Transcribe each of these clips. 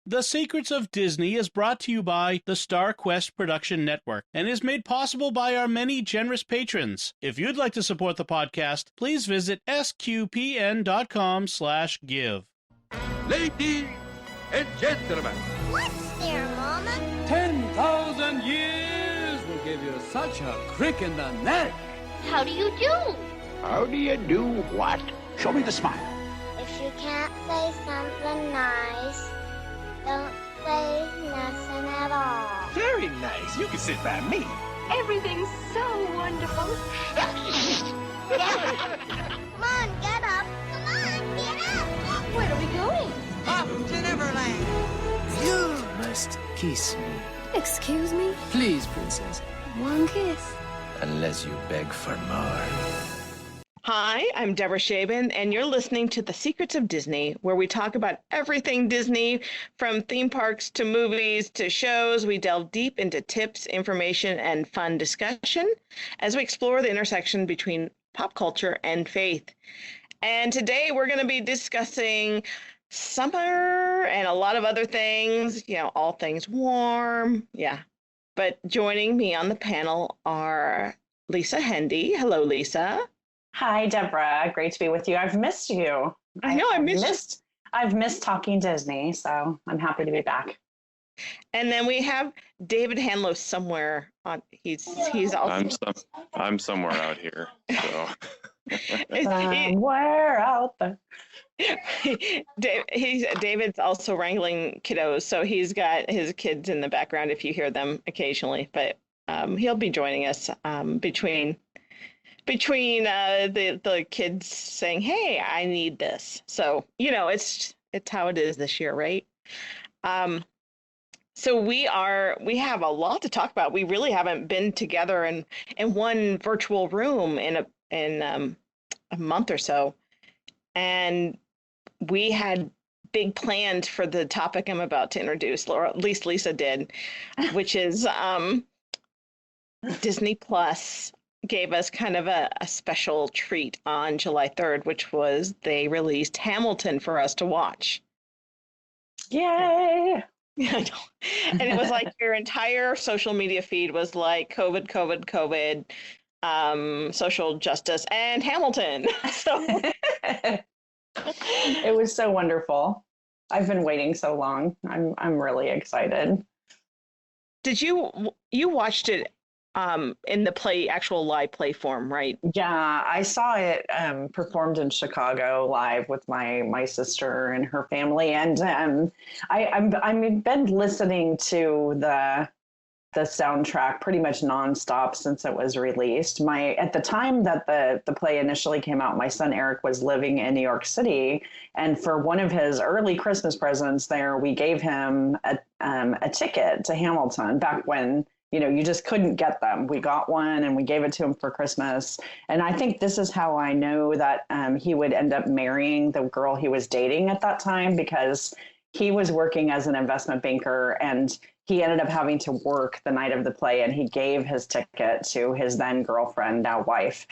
The Secrets of Disney is brought to you by the Star Quest Production Network and is made possible by our many generous patrons. If you'd like to support the podcast, please visit sqpn.com/give. Ladies and gentlemen. What's there, Mama? 10,000 years will give you such a crick in the neck. How do you do? How do you do what? Show me the smile. If you can't say something nice, don't say nothing at all. Very nice. You can sit by me. Everything's so wonderful. Come on, get up. Come on, get up. Where are we going? Up to Neverland. You must kiss me. Excuse me? Please, princess. One kiss. Unless you beg for more. Hi, I'm Deborah Shaban, and you're listening to The Secrets of Disney, where we talk about everything Disney, from theme parks to movies to shows. We delve deep into tips, information, and fun discussion as we explore the intersection between pop culture and faith. And today we're going to be discussing summer and a lot of other things, all things warm. Yeah. But joining me on the panel are Lisa Hendy. Hello, Lisa. Hi, Deborah. Great to be with you. I've missed you. I know, I've missed talking Disney, so I'm happy to be back. And then we have David Hanlow somewhere on. He's also. I'm somewhere out here. So. Somewhere out there. David's also wrangling kiddos, so he's got his kids in the background if you hear them occasionally. But he'll be joining us between the kids saying, "Hey, I need this." So it's how it is this year, right? So we have a lot to talk about. We really haven't been together in one virtual room in a month or so, and we had big plans for the topic I'm about to introduce, or at least Lisa did, which is Disney Plus gave us kind of a special treat on July 3rd, which was they released Hamilton for us to watch. Yay! I know. And it was like your entire social media feed was like COVID, social justice, and Hamilton. So it was so wonderful. I've been waiting so long. I'm really excited. Did you watched it in the actual live play form, right? Yeah, I saw it performed in Chicago live with my sister and her family, and I've been listening to the soundtrack pretty much nonstop since it was released. At the time that the play initially came out, my son Eric was living in New York City, and for one of his early Christmas presents there, we gave him a ticket to Hamilton back when you just couldn't get them. We got one and we gave it to him for Christmas. And I think this is how I know that he would end up marrying the girl he was dating at that time, because he was working as an investment banker and he ended up having to work the night of the play, and he gave his ticket to his then girlfriend, now wife,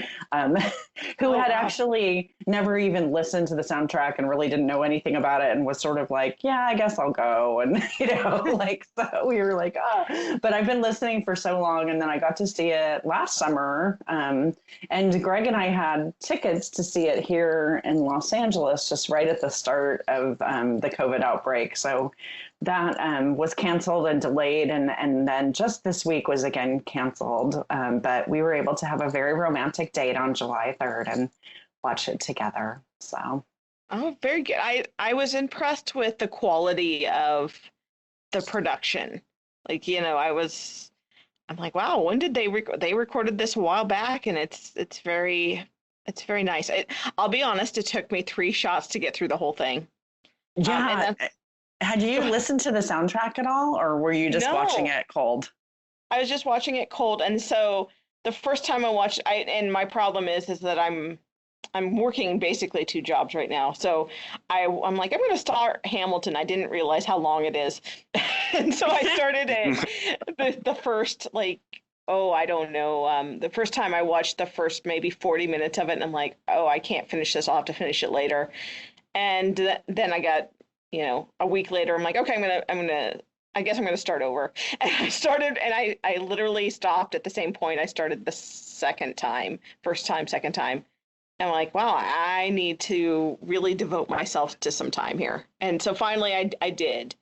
who had actually never even listened to the soundtrack and really didn't know anything about it, and was sort of like, yeah, I guess I'll go. And, so we were like, oh, but I've been listening for so long. And then I got to see it last summer. And Greg and I had tickets to see it here in Los Angeles, just right at the start of the COVID outbreak. So that was canceled and delayed, and then just this week was again canceled. But we were able to have a very romantic date on July 3rd and watch it together. So, oh, very good. I was impressed with the quality of the production. I'm like, wow, when did they they recorded this a while back, and it's very nice. I'll be honest, it took me 3 shots to get through the whole thing. Yeah. Had you listened to the soundtrack at all, or were you just watching it cold? I was just watching it cold, and so the first time I watched, and my problem is that I'm working basically 2 jobs right now, so I'm like, I'm going to start Hamilton. I didn't realize how long it is, and so I started it the first I don't know. The first time I watched the first maybe 40 minutes of it, and I'm like, oh, I can't finish this. I'll have to finish it later. And then I got a week later, I'm like, okay, I guess I'm gonna start over. And I started, and I literally stopped at the same point I started the second time, first time, second time. And I'm like, wow, I need to really devote myself to some time here. And so finally I did.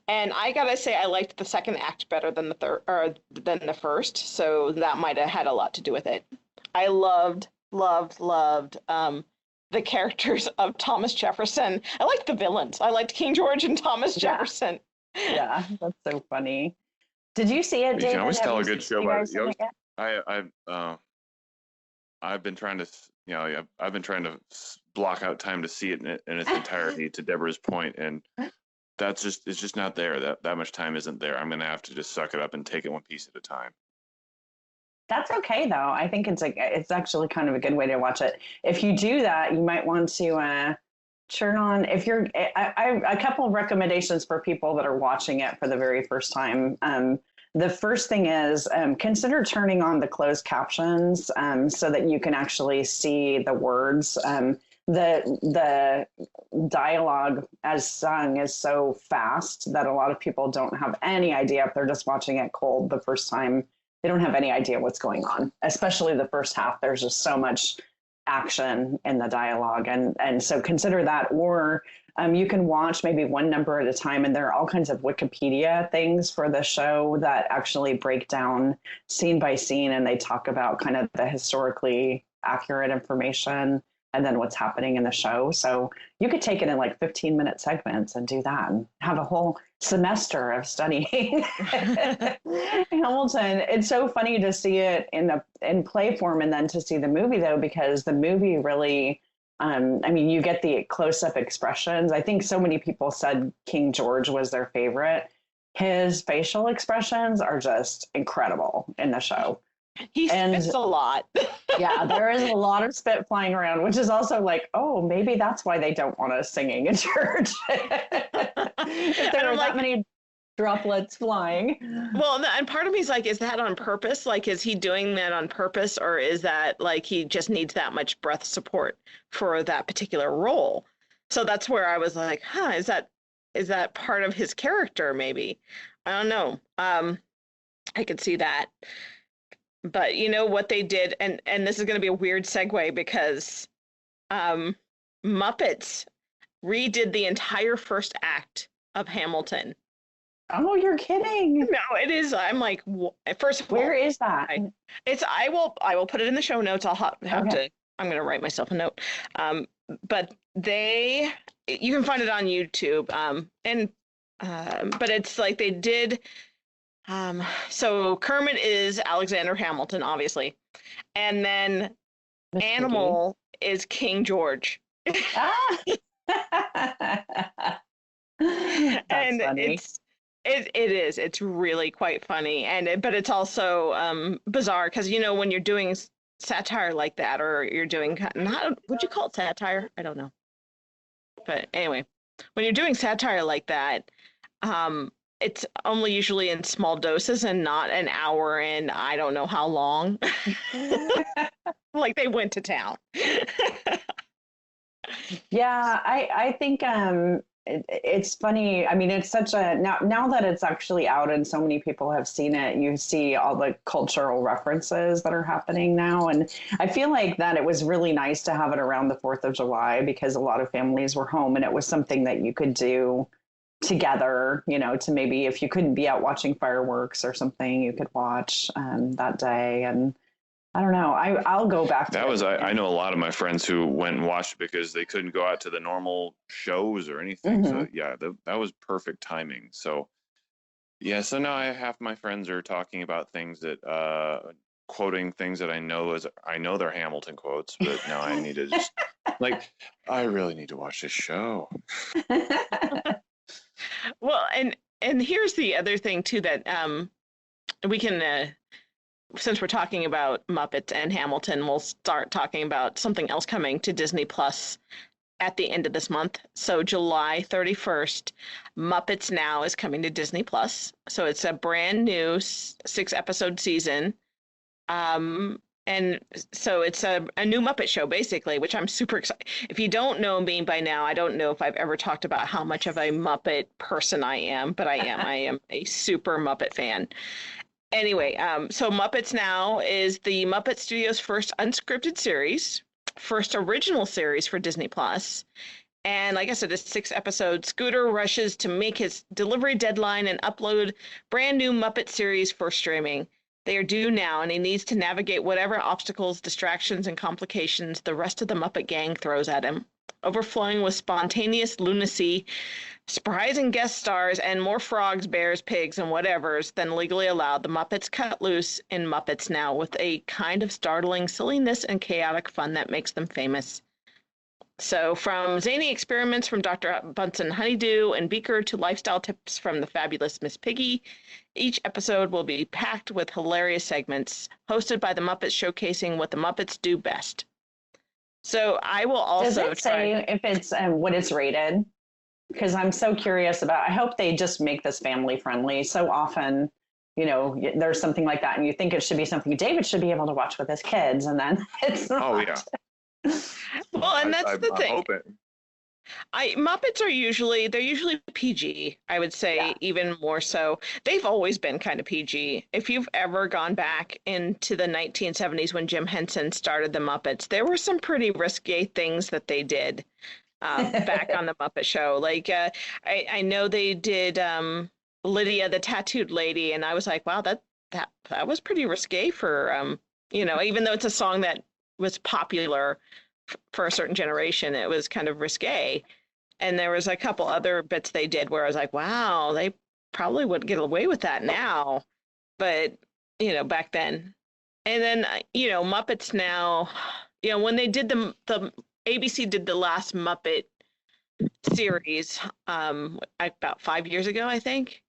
And I gotta say, I liked the second act better than the third, or than the first. So that might have had a lot to do with it. I loved the characters of Thomas Jefferson. I liked the villains. I liked King George and Thomas Jefferson. Yeah, that's so funny. Did you see it, David? You can always tell a good show by it. I've been trying to, I've been trying to block out time to see it in its entirety. To Deborah's point, and it's just not there. That much time isn't there. I'm gonna have to just suck it up and take it one piece at a time. That's okay though. I think it's actually kind of a good way to watch it. If you do that, you might want to turn on. If you're, a couple of recommendations for people that are watching it for the very first time. The first thing is consider turning on the closed captions so that you can actually see the words. The dialogue as sung is so fast that a lot of people don't have any idea if they're just watching it cold the first time. They don't have any idea what's going on, especially the first half. There's just so much action in the dialogue. And so consider that, or you can watch maybe one number at a time. And there are all kinds of Wikipedia things for the show that actually break down scene by scene. And they talk about kind of the historically accurate information and then what's happening in the show. So you could take it in like 15-minute segments and do that and have a whole semester of studying Hamilton. It's so funny to see it in play form and then to see the movie though, because the movie really, you get the close-up expressions. I think so many people said King George was their favorite. His facial expressions are just incredible in the show. He spits a lot. Yeah, there is a lot of spit flying around, which is also like, oh, maybe that's why they don't want us singing in church. If there are that many droplets flying. Well, and part of me is like, is that on purpose? Like, is he doing that on purpose, or is that like he just needs that much breath support for that particular role? So that's where I was like, is that part of his character? Maybe. I don't know. I could see that. But you know what they did, and this is going to be a weird segue because Muppets redid the entire first act of Hamilton. Oh, you're kidding. No, it is. I'm like, first of all, where is that? I will put it in the show notes. I'll have to, I'm going to write myself a note. But you can find it on YouTube. But it's like they did. So Kermit is Alexander Hamilton, obviously. And then Animal is King George. Ah! And funny. It's really quite funny. But it's also bizarre because, when you're doing satire like that, or you're doing, would you call it satire? I don't know. But anyway, when you're doing satire like that, it's only usually in small doses and not an hour in I don't know how long. Like they went to town. Yeah, I think it's funny. I mean, it's such a now that it's actually out and so many people have seen it, you see all the cultural references that are happening now. And I feel like that it was really nice to have it around the 4th of July because a lot of families were home and it was something that you could do together, to maybe if you couldn't be out watching fireworks or something, you could watch that day. And I don't know, I'll go back to that. I know a lot of my friends who went and watched because they couldn't go out to the normal shows or anything. Mm-hmm. So yeah, that was perfect timing. So yeah, so now half my friends are talking about things that quoting things that I know they're Hamilton quotes, but now I need to just I really need to watch this show. Well, and here's the other thing too that we can, since we're talking about Muppets and Hamilton, we'll start talking about something else coming to Disney Plus at the end of this month. So July 31st, Muppets Now is coming to Disney Plus. So it's a brand new 6-episode season. And so it's a new Muppet show, basically, which I'm super excited. If you don't know me by now, I don't know if I've ever talked about how much of a Muppet person I am, but I am. I am a super Muppet fan. Anyway, so Muppets Now is the Muppet Studios' first unscripted series, first original series for Disney Plus. And like I said, it's 6 episodes. Scooter rushes to make his delivery deadline and upload brand new Muppet series for streaming. They are due now, and he needs to navigate whatever obstacles, distractions, and complications the rest of the Muppet gang throws at him. Overflowing with spontaneous lunacy, surprising guest stars, and more frogs, bears, pigs, and whatevers than legally allowed, the Muppets cut loose in Muppets Now with a kind of startling silliness and chaotic fun that makes them famous. So from zany experiments from Dr. Bunsen Honeydew and Beaker to lifestyle tips from the fabulous Miss Piggy, each episode will be packed with hilarious segments hosted by the Muppets showcasing what the Muppets do best. So I will also Does it say if it's what it's rated? Because I'm so curious about, I hope they just make this family friendly. So often, you know, there's something like that and you think it should be something David should be able to watch with his kids, and then it's not. Oh, yeah. Well, and that's the thing. Hoping. Muppets are usually PG, I would say, even more so. They've always been kind of PG. If you've ever gone back into the 1970s when Jim Henson started the Muppets, there were some pretty risque things that they did back on the Muppet Show. Like I know they did Lydia the Tattooed Lady, and I was like, wow, that was pretty risque for you know, even though it's a song that was popular for a certain generation, it was kind of risque. And there was a couple other bits they did where I was like, wow, they probably wouldn't get away with that now, but you know, back then. And then, you know, Muppets Now, you know, when they did the ABC did the last Muppet series about 5 years ago, I think.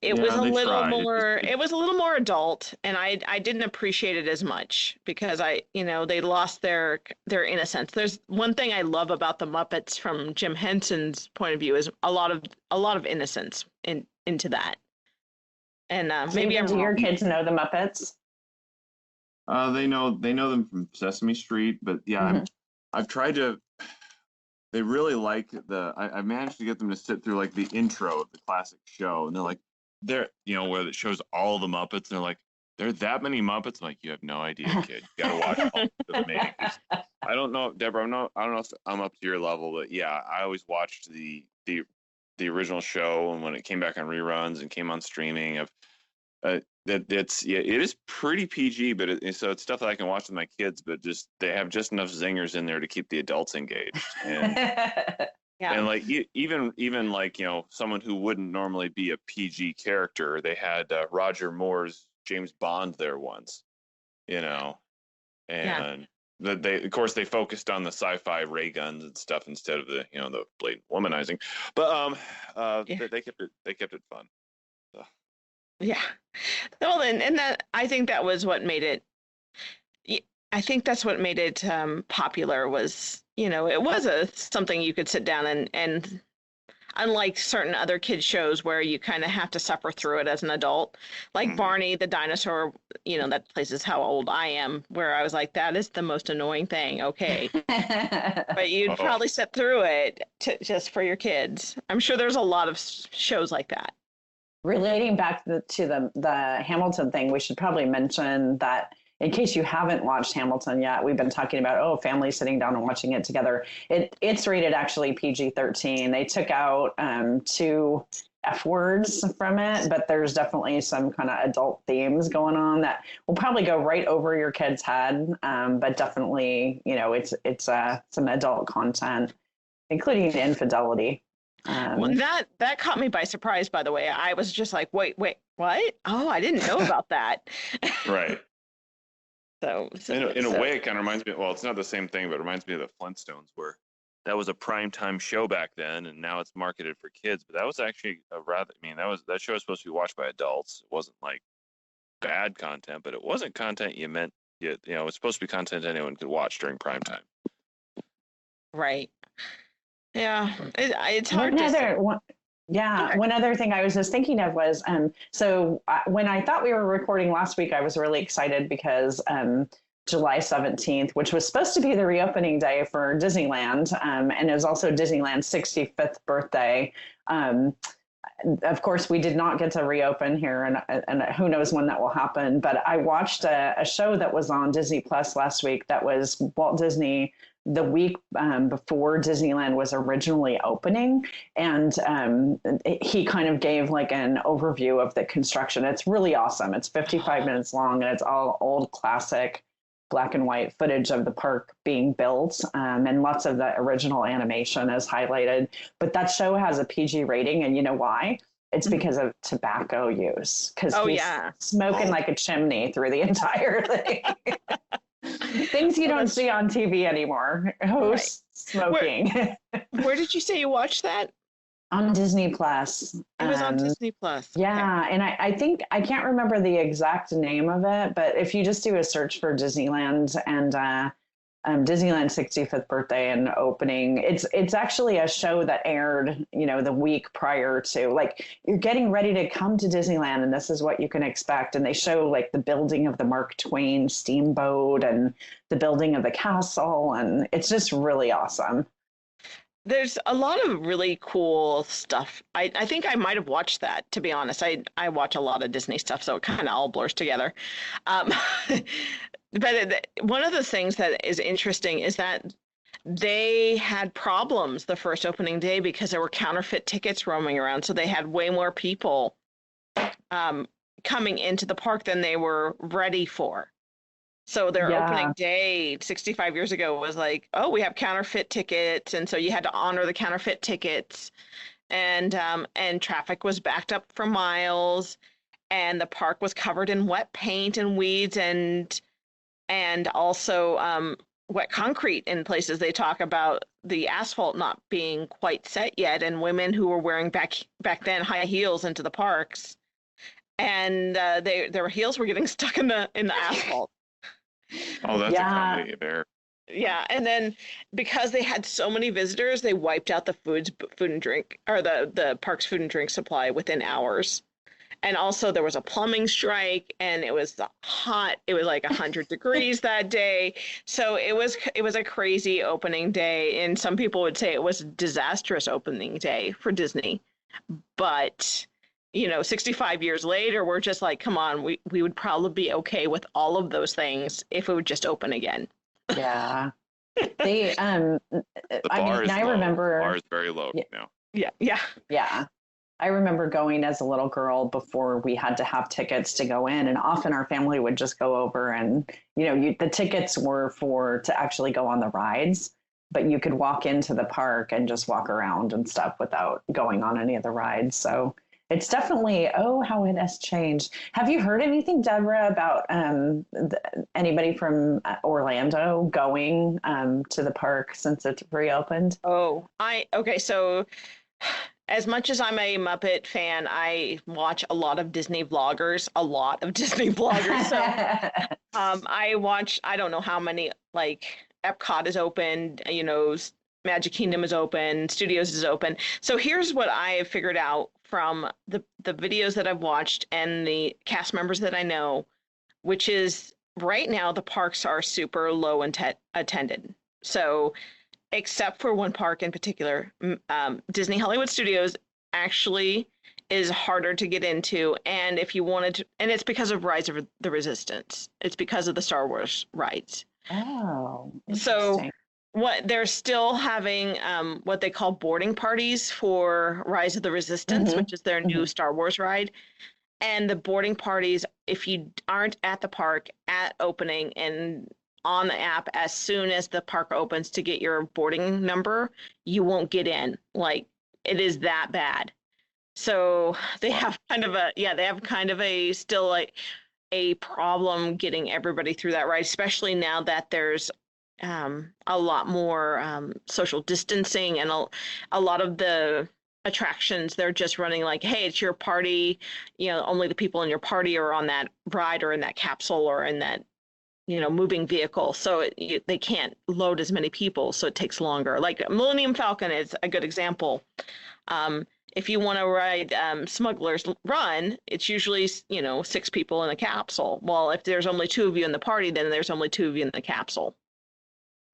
It was a little more adult, and I didn't appreciate it as much because they lost their innocence. There's one thing I love about the Muppets from Jim Henson's point of view is a lot of innocence into that. And maybe do your kids know the Muppets? They know them from Sesame Street, but yeah, I've tried to. They really like I managed to get them to sit through like the intro of the classic show, and they're like, where it shows all the Muppets, and they're like, there are that many Muppets. I'm like, you have no idea, kid. You gotta watch all of them. I don't know, Deborah. I don't know if I'm up to your level, but yeah, I always watched the original show, and when it came back on reruns and came on streaming, it is pretty PG, but so it's stuff that I can watch with my kids, but just they have just enough zingers in there to keep the adults engaged. And yeah. And like even like, you know, someone who wouldn't normally be a PG character, they had Roger Moore's James Bond there once, you know, and they focused on the sci-fi ray guns and stuff instead of the blatant womanizing, but they kept it fun. So. Yeah. Well, and that I think that was what made it. I think that's what made it popular was, you know, it was something you could sit down and unlike certain other kids shows where you kind of have to suffer through it as an adult, like Barney the dinosaur, you know, that places how old I am, where I was like, that is the most annoying thing. Okay. But you'd probably sit through it just for your kids. I'm sure there's a lot of shows like that. Relating back to the Hamilton thing, we should probably mention that in case you haven't watched Hamilton yet, we've been talking about, families sitting down and watching it together. It's rated actually PG-13. They took out 2 F words from it, but there's definitely some kind of adult themes going on that will probably go right over your kid's head. But definitely, you know, it's some adult content, including infidelity. Well, that caught me by surprise, by the way. I was just like, wait, what? Oh, I didn't know about that. Right. So in a way, it kind of reminds me. Well, it's not the same thing, but it reminds me of the Flintstones, where that was a primetime show back then, and now it's marketed for kids. But that was actually that show was supposed to be watched by adults. It wasn't like bad content, but it wasn't content it was supposed to be content anyone could watch during primetime. Right. Yeah, it's hard Yeah. One other thing I was just thinking of was, when I thought we were recording last week, I was really excited because July 17th, which was supposed to be the reopening day for Disneyland, and it was also Disneyland's 65th birthday. Of course, we did not get to reopen here, and who knows when that will happen. But I watched a show that was on Disney Plus last week that was Walt Disney the week before Disneyland was originally opening. And he kind of gave like an overview of the construction. It's really awesome. It's 55 minutes long, and it's all old classic black and white footage of the park being built, and lots of the original animation is highlighted. But that show has a PG rating, and you know why? It's because of tobacco use, because he's smoking like a chimney through the entire thing. Things you don't see on TV anymore. Hosts smoking. Where did you say you watched that? On Disney Plus. It was on Disney Plus. Yeah. Okay. And I think, I can't remember the exact name of it, but if you just do a search for Disneyland and Disneyland's 65th birthday and opening, it's actually a show that aired, the week prior to, like, you're getting ready to come to Disneyland and this is what you can expect. And they show like the building of the Mark Twain steamboat and the building of the castle. And it's just really awesome. There's a lot of really cool stuff. I think I might have watched that, to be honest. I watch a lot of Disney stuff, so it kind of all blurs together. But one of the things that is interesting is that they had problems the first opening day because there were counterfeit tickets roaming around. So they had way more people coming into the park than they were ready for. So their opening day 65 years ago was like, oh, we have counterfeit tickets. And so you had to honor the counterfeit tickets. And traffic was backed up for miles. And the park was covered in wet paint and weeds and also wet concrete in places. They talk about the asphalt not being quite set yet, and women who were wearing back then high heels into the parks. And their heels were getting stuck in the asphalt. Oh, that's a comedy there. Yeah, and then because they had so many visitors, they wiped out the food and drink, or the park's food and drink supply within hours. And also there was a plumbing strike, and it was hot. It was like 100 degrees that day. So it was a crazy opening day, and some people would say it was a disastrous opening day for Disney. But 65 years later, we're just like, come on, we would probably be okay with all of those things if it would just open again. Yeah. They the bar is I low. remember The bar is very low now. Yeah. I remember going as a little girl before we had to have tickets to go in, and often our family would just go over and, the tickets were to actually go on the rides, but you could walk into the park and just walk around and stuff without going on any of the rides. So it's definitely, how it has changed. Have you heard anything, Deborah, about anybody from Orlando going to the park since it's reopened? So as much as I'm a Muppet fan, I watch a lot of Disney vloggers. So I don't know how many, like Epcot is open, Magic Kingdom is open, Studios is open. So here's what I have figured out from the videos that I've watched and the cast members that I know, which is right now the parks are super low attended. So except for one park in particular, Disney Hollywood Studios actually is harder to get into. And if you wanted to, and it's because of Rise of the Resistance. It's because of the Star Wars rides. Oh, so they're still having what they call boarding parties for Rise of the Resistance, which is their new Star Wars ride. And the boarding parties, if you aren't at the park at opening and on the app as soon as the park opens to get your boarding number, you won't get in. Like, it is that bad. So they have kind of a problem getting everybody through that ride, especially now that there's a lot more social distancing, and a lot of the attractions, they're just running like, hey, it's your party, only the people in your party are on that ride or in that capsule or in that moving vehicle. So they can't load as many people, so it takes longer. Like Millennium Falcon is a good example. If you want to ride Smuggler's Run, it's usually, 6 people in a capsule. Well, if there's only 2 of you in the party, then there's only 2 of you in the capsule.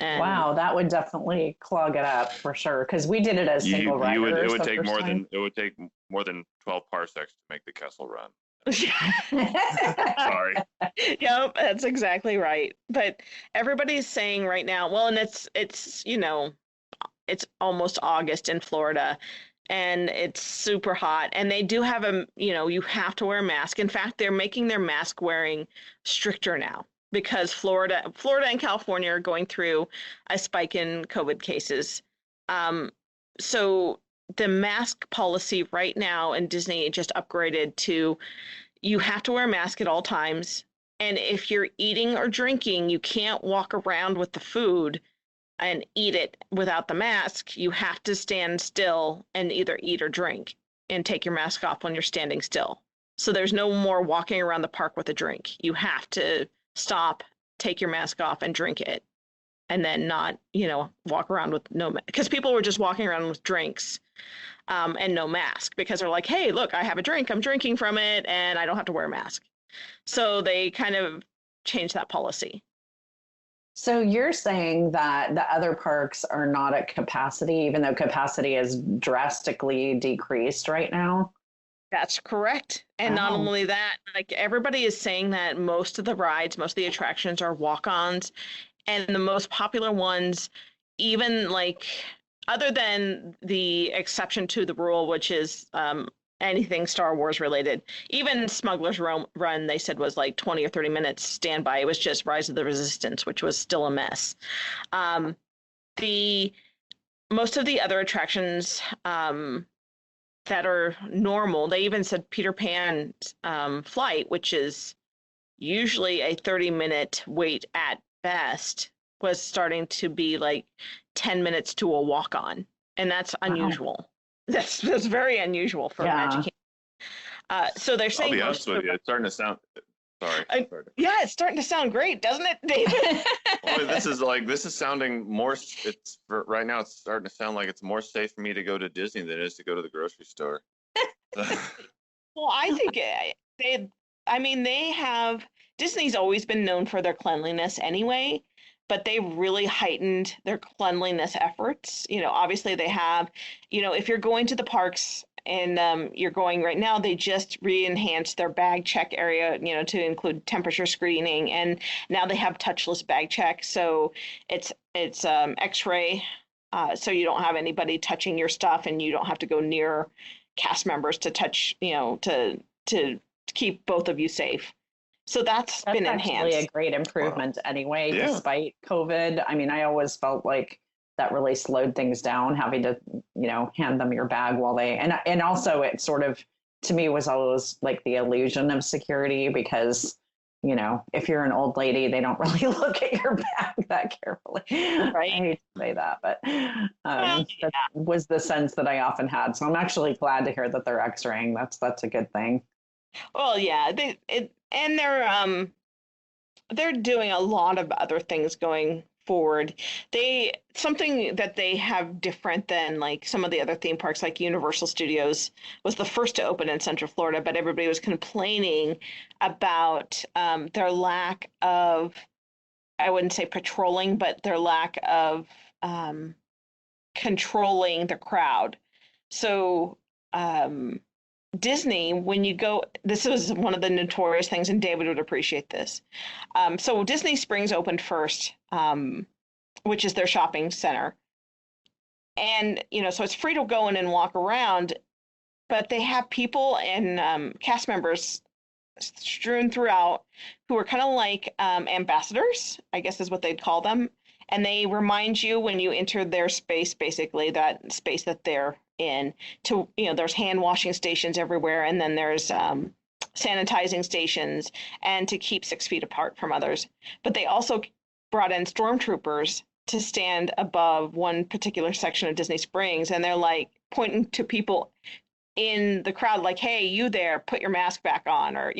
And wow, that would definitely clog it up for sure. Because we did it as single riders. It would take more than 12 parsecs to make the Kessel Run. Sorry. Yep, that's exactly right. But everybody's saying right now, well, and it's it's almost August in Florida, and it's super hot, and they do have you have to wear a mask. In fact, they're making their mask wearing stricter now because Florida and California are going through a spike in COVID cases. So the mask policy right now in Disney just upgraded to you have to wear a mask at all times. And if you're eating or drinking, you can't walk around with the food and eat it without the mask. You have to stand still and either eat or drink and take your mask off when you're standing still. So there's no more walking around the park with a drink. You have to stop, take your mask off and drink it. And then not, walk around with because people were just walking around with drinks and no mask because they're like, hey, look, I have a drink. I'm drinking from it and I don't have to wear a mask. So they kind of changed that policy. So you're saying that the other parks are not at capacity, even though capacity is drastically decreased right now? That's correct. And not only that, like everybody is saying that most of the rides, most of the attractions are walk-ons. And the most popular ones, even like other than the exception to the rule, which is anything Star Wars related, even Smuggler's Run, they said was like 20 or 30 minutes standby. It was just Rise of the Resistance, which was still a mess. The most of the other attractions that are normal, they even said Peter Pan's flight, which is usually a 30-minute wait at best, was starting to be like 10 minutes to a walk-on, and that's unusual. Wow. That's very unusual for Magic Kingdom. So they're saying, I'll be honest with you, it's starting to sound. Sorry. Yeah, it's starting to sound great, doesn't it, David? Well, this is sounding more. Right now. It's starting to sound like it's more safe for me to go to Disney than it is to go to the grocery store. Well, I think they have. Disney's always been known for their cleanliness anyway, but they really heightened their cleanliness efforts. Obviously they have, if you're going to the parks and you're going right now, they just re-enhanced their bag check area, to include temperature screening. And now they have touchless bag check. So it's X-ray. So you don't have anybody touching your stuff and you don't have to go near cast members to touch, to keep both of you safe. So that's been enhanced. That's actually a great improvement anyway, despite COVID. I mean, I always felt like that really slowed things down, having to, hand them your bag while they, and also it sort of, to me, was always like the illusion of security because, if you're an old lady, they don't really look at your bag that carefully. Right. I hate to say that, but that was the sense that I often had. So I'm actually glad to hear that they're X-raying. That's a good thing. Well, yeah, they're doing a lot of other things going forward. Something that they have different than like some of the other theme parks, like Universal Studios was the first to open in Central Florida, but everybody was complaining about their lack of, I wouldn't say patrolling, but their lack of controlling the crowd. So Disney, when you go, this was one of the notorious things, and David would appreciate this. So Disney Springs opened first, which is their shopping center. And, so it's free to go in and walk around, but they have people and cast members strewn throughout who are kind of like ambassadors, I guess is what they'd call them. And they remind you when you enter their space, basically that space that they're in, to, there's hand washing stations everywhere. And then there's sanitizing stations, and to keep 6 feet apart from others. But they also brought in stormtroopers to stand above one particular section of Disney Springs. And they're like pointing to people in the crowd, like, hey, you there, put your mask back on, or,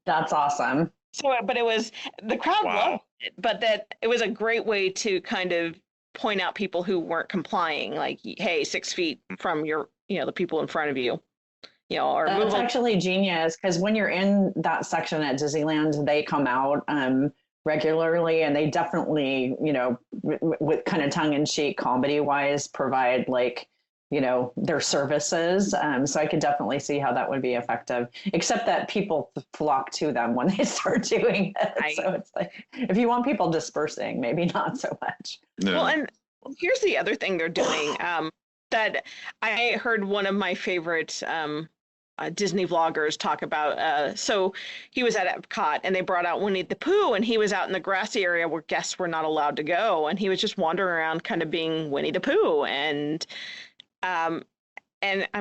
that's awesome. So, but it was, the crowd loved it, but that it was a great way to kind of point out people who weren't complying, like, hey, 6 feet from your, the people in front of you, or that's actually genius, because when you're in that section at Disneyland, they come out regularly, and they definitely, with kind of tongue-in-cheek comedy wise, provide like, their services. So I could definitely see how that would be effective, except that people flock to them when they start doing it. So it's like, if you want people dispersing, maybe not so much. No. Well, and here's the other thing they're doing, that I heard one of my favorite Disney vloggers talk about. So he was at Epcot, and they brought out Winnie the Pooh, and he was out in the grassy area where guests were not allowed to go, and he was just wandering around kind of being Winnie the Pooh. And I'm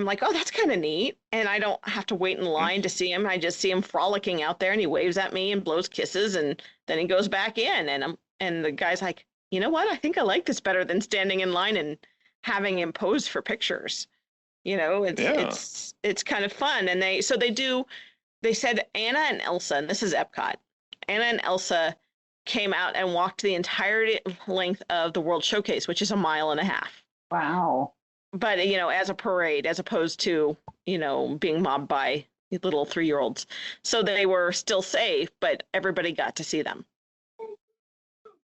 like, oh, that's kind of neat. And I don't have to wait in line to see him. I just see him frolicking out there, and he waves at me and blows kisses, and then he goes back in. And the guy's like, you know what? I think I like this better than standing in line and having him pose for pictures. It's kind of fun. And they said Anna and Elsa, and this is Epcot, Anna and Elsa came out and walked the entire length of the World Showcase, which is 1.5 miles. Wow. But, as a parade, as opposed to, being mobbed by little 3-year-olds. So they were still safe, but everybody got to see them.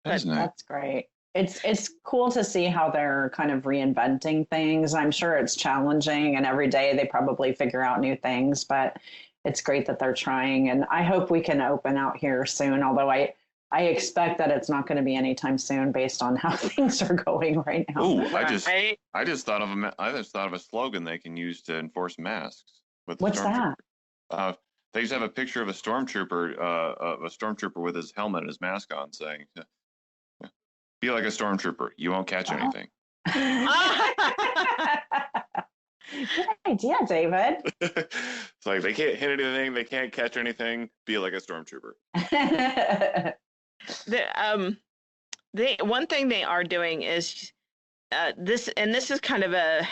That's nice. That's great. It's cool to see how they're kind of reinventing things. I'm sure it's challenging, and every day they probably figure out new things, but it's great that they're trying. And I hope we can open out here soon, although I expect that it's not going to be anytime soon based on how things are going right now. Ooh, I just thought of a slogan they can use to enforce masks. What's that? They just have a picture of a stormtrooper with his helmet and his mask on, saying, "Be like a stormtrooper. You won't catch anything." Good idea, David. It's like they can't hit anything, they can't catch anything. Be like a stormtrooper. One thing they are doing is this is kind of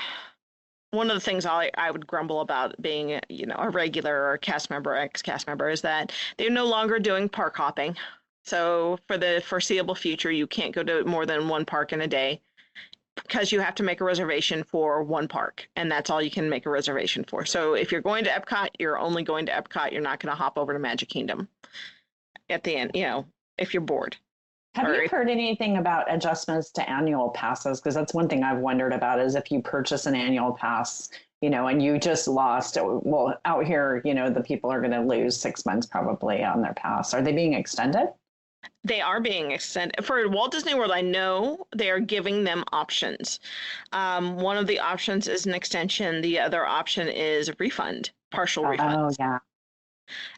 one of the things I would grumble about being a regular or cast member, ex-cast member, is that they're no longer doing park hopping. So for the foreseeable future, you can't go to more than one park in a day, because you have to make a reservation for one park, and that's all you can make a reservation for. So if you're going to Epcot, you're only going to Epcot. You're not going to hop over to Magic Kingdom at the end, if you're bored. Have you heard anything about adjustments to annual passes? Because that's one thing I've wondered about, is if you purchase an annual pass, and you just lost, well, out here, the people are going to lose 6 months probably on their pass. Are they being extended? They are being extended. For Walt Disney World, I know they are giving them options. One of the options is an extension. The other option is a refund, partial refund. Oh, yeah.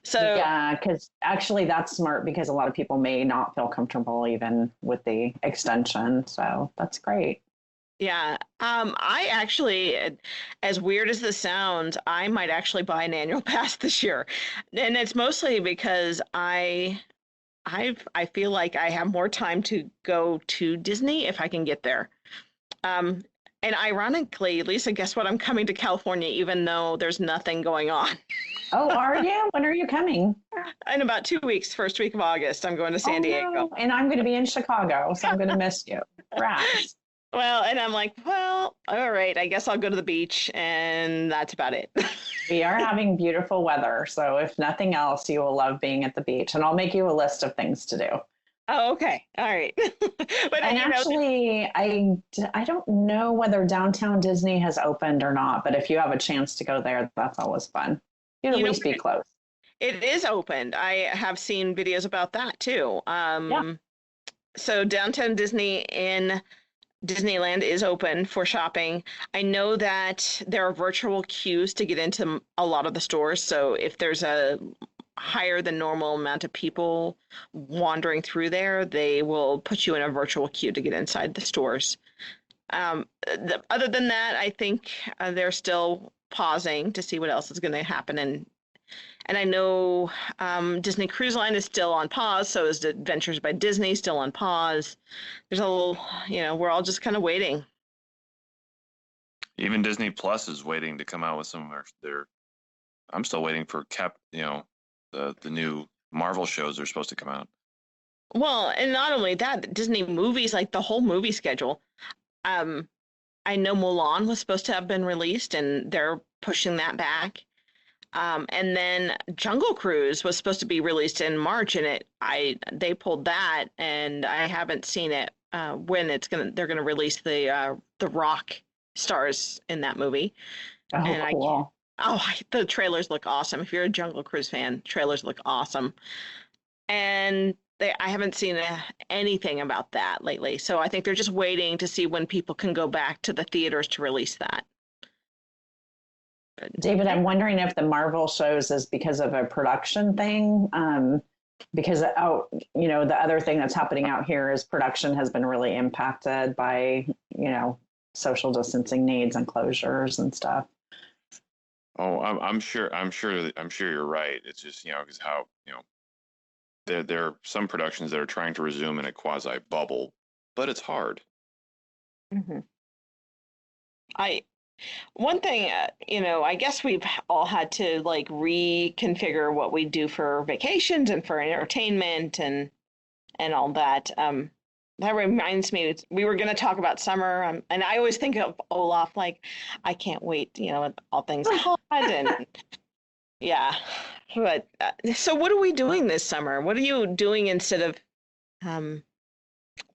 So yeah, because actually that's smart, because a lot of people may not feel comfortable even with the extension. So that's great. Yeah. I actually, as weird as this sounds, I might actually buy an annual pass this year. And it's mostly because I feel like I have more time to go to Disney if I can get there. And ironically, Lisa, guess what? I'm coming to California, even though there's nothing going on. Oh, are you? When are you coming? In about 2 weeks, first week of August, I'm going to San Diego. No. And I'm going to be in Chicago, so I'm going to miss you. Rats. Well, and I'm like, well, all right, I guess I'll go to the beach, and that's about it. We are having beautiful weather, so if nothing else, you will love being at the beach, and I'll make you a list of things to do. Oh, okay. All right. But and actually, I don't know whether downtown Disney has opened or not, but if you have a chance to go there, that's always fun. You'd at least be close. It is opened. I have seen videos about that too. Yeah. So downtown Disney in Disneyland is open for shopping. I know that there are virtual queues to get into a lot of the stores. So if there's a higher than normal amount of people wandering through there, they will put you in a virtual queue to get inside the stores. Other than that, I think they're still pausing to see what else is going to happen. And I know Disney Cruise Line is still on pause. So is Adventures by Disney still on pause. There's a little, we're all just kind of waiting. Even Disney Plus is waiting to come out with some of their I'm still waiting for the new Marvel shows are supposed to come out. Well, and not only that, Disney movies, like the whole movie schedule. Um, I know Mulan was supposed to have been released, and they're pushing that back. And then Jungle Cruise was supposed to be released in March, and they pulled that, and I haven't seen it when they're gonna release the rock stars in that movie. Oh, And cool. the trailers look awesome. If you're a Jungle Cruise fan, trailers look awesome. And I haven't seen anything about that lately. So I think they're just waiting to see when people can go back to the theaters to release that. David, I'm wondering if the Marvel shows is because of a production thing. Because the other thing that's happening out here is production has been really impacted by, social distancing needs and closures and stuff. Oh, I'm sure you're right. It's just, because how, there are some productions that are trying to resume in a quasi bubble, but it's hard. Mm-hmm. One thing, I guess we've all had to like reconfigure what we do for vacations and for entertainment and all that. That reminds me, we were going to talk about summer, and I always think of Olaf, like, I can't wait, all things hot and yeah. But so what are we doing this summer? What are you doing instead of,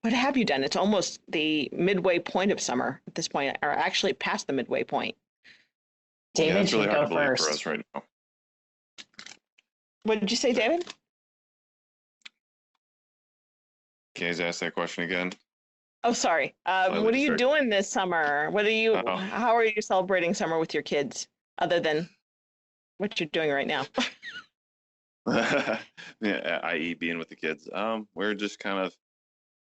what have you done? It's almost the midway point of summer at this point, or actually past the midway point. David, it's really should hard go to believe first. for us right now. What did you say, David? Can you ask that question again? Oh, sorry. What are you doing this summer? How are you celebrating summer with your kids, other than what you're doing right now? Yeah, i.e. being with the kids. We're just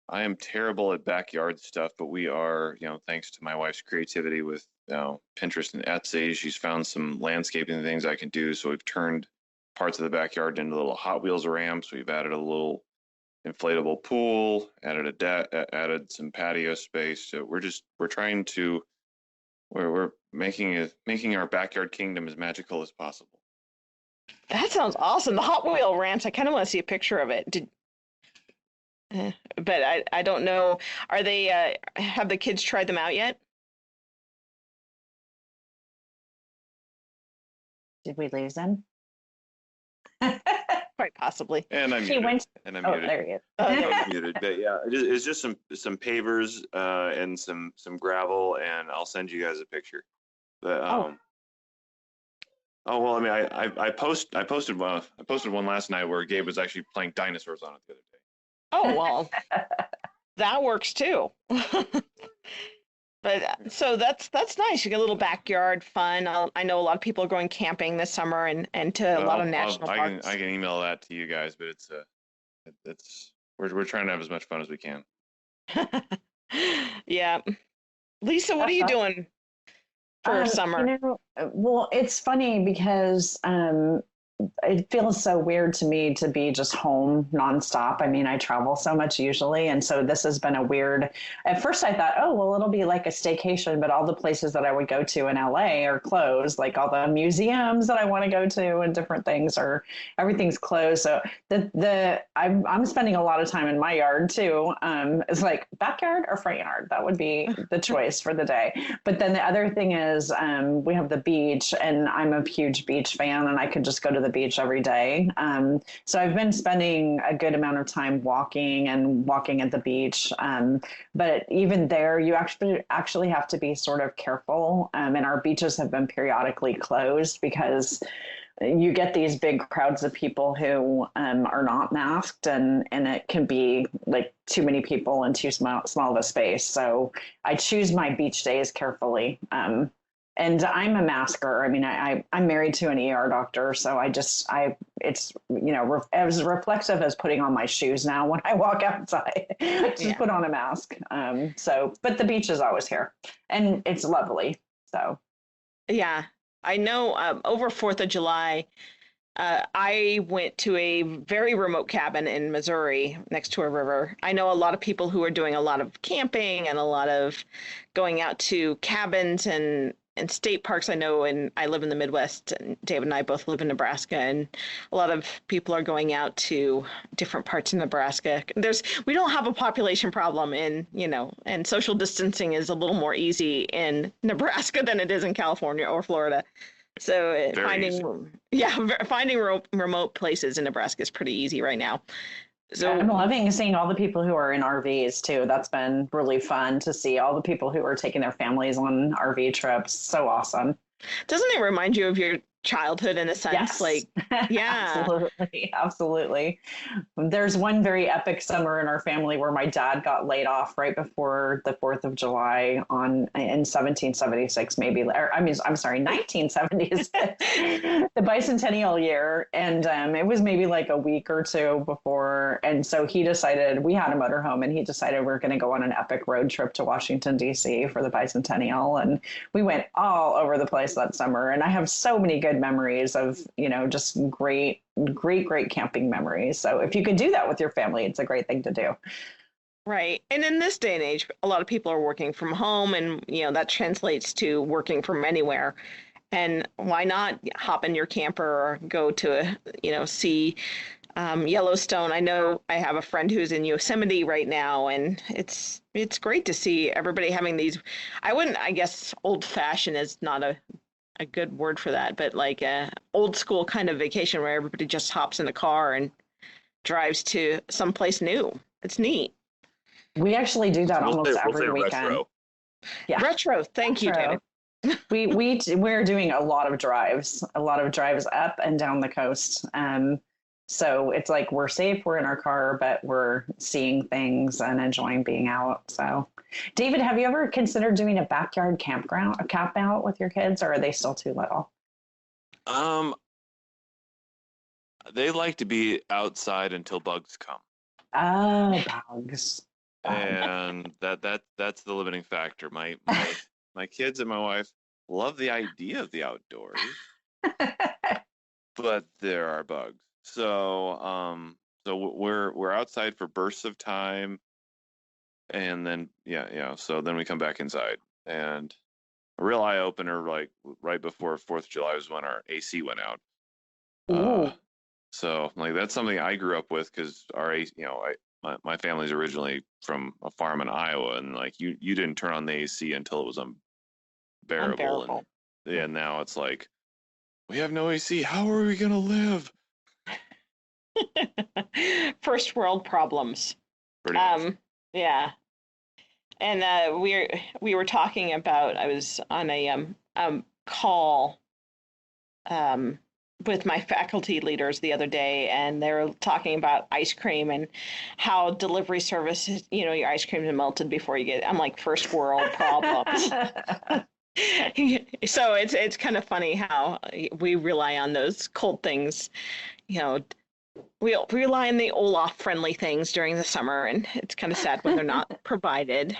I am terrible at backyard stuff, but we are, thanks to my wife's creativity with Pinterest and Etsy, she's found some landscaping things I can do. So we've turned parts of the backyard into little Hot Wheels ramps. We've added a little inflatable pool, added some patio space. So we're making our backyard kingdom as magical as possible. That sounds awesome. The Hot Wheel ramps, I kind of want to see a picture of it. But I don't know. Are they, have the kids tried them out yet? Did we lose him? Quite possibly. And I'm muted. Muted. There he is. I'm muted. But yeah, it's just some pavers and some gravel, and I'll send you guys a picture. But, oh well, I mean, I posted one last night where Gabe was actually playing dinosaurs on it the other day. Oh well, that works too. But so that's nice. You get a little backyard fun. I know a lot of people are going camping this summer and to a lot of national parks. I can email that to you guys, but we're trying to have as much fun as we can. Yeah, Lisa, what are you doing for summer? Well, it's funny because it feels so weird to me to be just home nonstop. I mean, I travel so much usually. And so this has been at first I thought, oh, well, it'll be like a staycation, but all the places that I would go to in LA are closed, like all the museums that I want to go to and different things everything's closed. So I'm spending a lot of time in my yard too. It's like backyard or front yard. That would be the choice for the day. But then the other thing is we have the beach, and I'm a huge beach fan, and I could just go to the beach every day. So I've been spending a good amount of time walking at the beach. But even there, you actually have to be sort of careful. And our beaches have been periodically closed because you get these big crowds of people who are not masked, and it can be like too many people in too small of a space. So I choose my beach days carefully. And I'm a masker. I mean, I'm married to an ER doctor, so it's as reflexive as putting on my shoes now when I walk outside. Just put on a mask. But the beach is always here, and it's lovely. So, yeah, I know. Over 4th of July, I went to a very remote cabin in Missouri next to a river. I know a lot of people who are doing a lot of camping and a lot of going out to cabins and state parks. I know, and I live in the Midwest, and David and I both live in Nebraska, and a lot of people are going out to different parts of Nebraska. We don't have a population problem and social distancing is a little more easy in Nebraska than it is in California or Florida. So finding remote places in Nebraska is pretty easy right now. So I'm loving seeing all the people who are in RVs too. That's been really fun to see all the people who are taking their families on RV trips. So awesome. Doesn't it remind you of your childhood in a sense? Yes. Like, yeah. Absolutely. There's one very epic summer in our family where my dad got laid off right before the 4th of July in 1776, maybe. I'm sorry, 1970s, the bicentennial year. And it was maybe like a week or two before. And so he decided, we had a motorhome, and he decided we're going to go on an epic road trip to Washington, D.C. for the bicentennial. And we went all over the place that summer. And I have so many good memories of, just great camping memories. So if you could do that with your family, it's a great thing to do. Right. And in this day and age, a lot of people are working from home, and, that translates to working from anywhere. And why not hop in your camper or go to, see Yellowstone. I know I have a friend who's in Yosemite right now, and it's great to see everybody having these. I guess old fashioned is not a good word for that, but like a old school kind of vacation where everybody just hops in a car and drives to someplace new. It's neat. We actually do that almost every weekend. Retro. Yeah. Retro. Thank you, David. We're doing a lot of drives up and down the coast. So it's like we're safe, we're in our car, but we're seeing things and enjoying being out. So, David, have you ever considered doing a backyard camp out with your kids, or are they still too little? They like to be outside until bugs come. Oh, bugs. And that's the limiting factor. My kids and my wife love the idea of the outdoors, but there are bugs. So we're outside for bursts of time, and then so then we come back inside. And a real eye opener, like right before 4th of July, was when our AC went out. So like that's something I grew up with, because our AC, my family's originally from a farm in Iowa, and like you didn't turn on the AC until it was unbearable. And now it's like, we have no AC. How are we gonna live? First world problems. Pretty much. Yeah. And we were talking about, I was on a call with my faculty leaders the other day, and they were talking about ice cream and how delivery service, your ice cream is melted before you get it. I'm like, first world problems. So it's kind of funny how we rely on those cold things. We rely on the Olaf-friendly things during the summer, and it's kind of sad when they're not provided.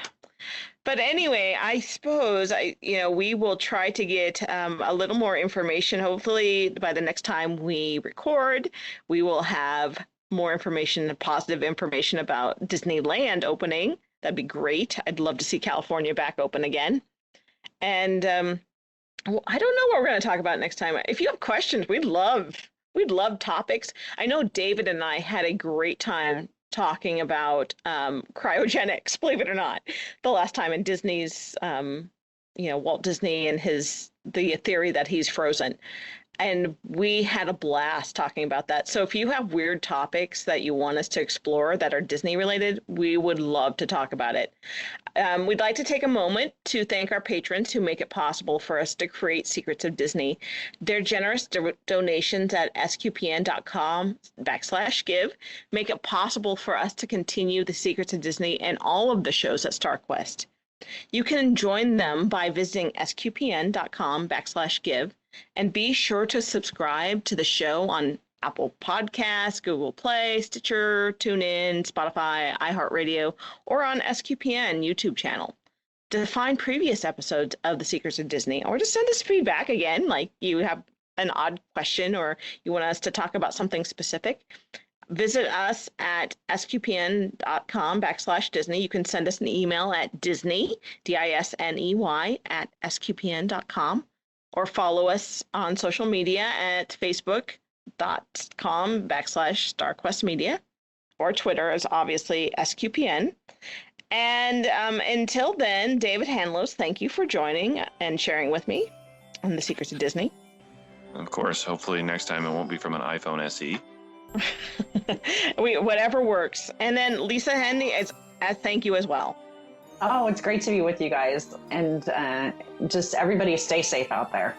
But anyway, I suppose we will try to get a little more information. Hopefully, by the next time we record, we will have more information, positive information about Disneyland opening. That'd be great. I'd love to see California back open again. And I don't know what we're going to talk about next time. If you have questions, we'd love topics. I know David and I had a great time talking about cryogenics, believe it or not, the last time in Disney's, Walt Disney and the theory that he's frozen. And we had a blast talking about that. So if you have weird topics that you want us to explore that are Disney related, we would love to talk about it. We'd like to take a moment to thank our patrons who make it possible for us to create Secrets of Disney. Their generous donations at sqpn.com/give make it possible for us to continue the Secrets of Disney and all of the shows at StarQuest. You can join them by visiting sqpn.com/give. And be sure to subscribe to the show on Apple Podcasts, Google Play, Stitcher, TuneIn, Spotify, iHeartRadio, or on SQPN YouTube channel. To find previous episodes of The Secrets of Disney, or to send us feedback again, like you have an odd question or you want us to talk about something specific, visit us at sqpn.com/Disney. You can send us an email at Disney, DISNEY, @sqpn.com, or follow us on social media at facebook.com/StarQuestMedia, or Twitter is obviously SQPN. And until then, David Hanlos, thank you for joining and sharing with me on The Secrets of Disney. Of course, hopefully next time it won't be from an iPhone SE. Whatever works. And then Lisa Hendy, thank you as well. Oh, it's great to be with you guys. And just everybody stay safe out there.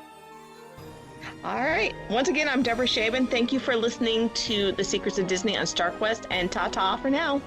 All right. Once again, I'm Deborah Shaban. Thank you for listening to The Secrets of Disney on StarQuest, and ta-ta for now.